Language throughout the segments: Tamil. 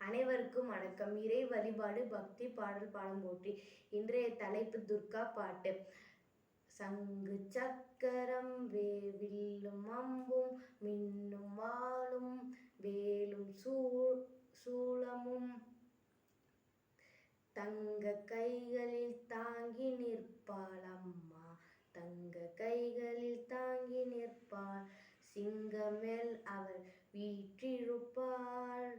அனைவருக்கும் வணக்கம். இறை வழிபாடு பக்தி பாடல் பாடம் போற்றி. இன்றைய தலைப்பு துர்கா பாட்டு. சங்கு சக்கரம் வில்லும் அம்பும் மின்னும் வாளும் வேலும் சூளமும் தங்க கைகளில் தாங்கி நிற்பாள் அம்மா. தங்க கைகளில் தாங்கி நிற்பாள். சிங்கமேல் அவள் வீற்றிருப்பாள்.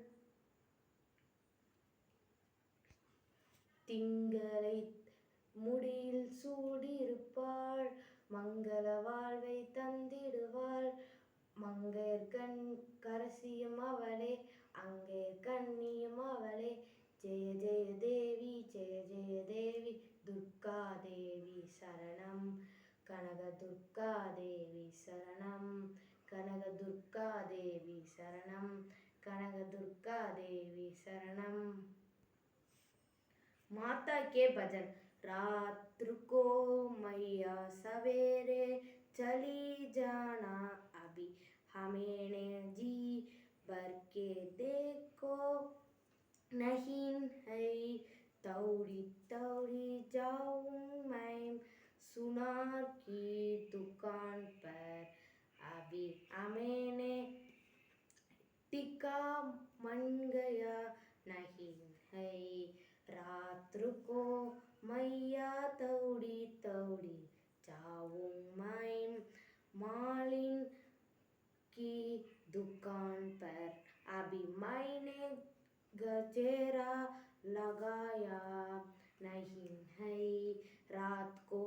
திங்களை முடியில் சூடியிருப்பாள். மங்கள வாழ்வை தந்திடுவாள். மங்கையர்கண் கரசியும் அவளே, அங்கையர் கண்ணியும் அவளே. ஜெய ஜெய தேவி ஜெய ஜெய தேவி துர்கா தேவி சரணம். கனக துர்கா தேவி சரணம். கனக துர்கா தேவி சரணம். கனக துர்கா தேவி சரணம். माता के भजन। रात को मैया सवेरे चली जाना, अभी हमें ने जी भर के देखो नहीं है। दौड़ी दौड़ी जाऊं मैं सुनार की दुकान पर, अभी हमें ने टिका मन गया नहीं है। रात को मैया दौड़ी दौड़ी जाऊं मैं मालिन की दुकान पर, अभी मैंने गजेरा लगाया नहीं है। रात को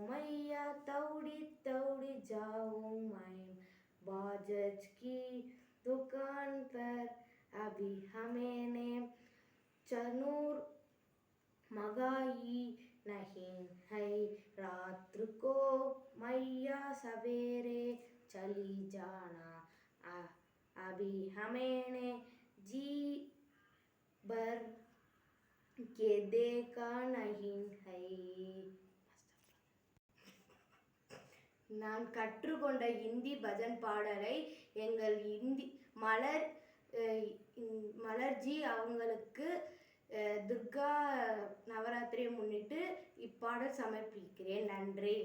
मैया दौड़ी दौड़ी जाऊं मैं बाजाज की दुकान पर, अभी हमें ने चनूर मंगाई नहीं है। रात को मैया सवेरे चली जाना, अभी हमें ने जी भर के देखा नहीं है। நான் கற்றுக்கொண்ட இந்தி பஜன் பாடலை எங்கள் மலர்ஜி அவங்களுக்கு துர்கா நவராத்திரியை முன்னிட்டு இப்பாடல் சமர்ப்பிக்கிறேன். நன்றி.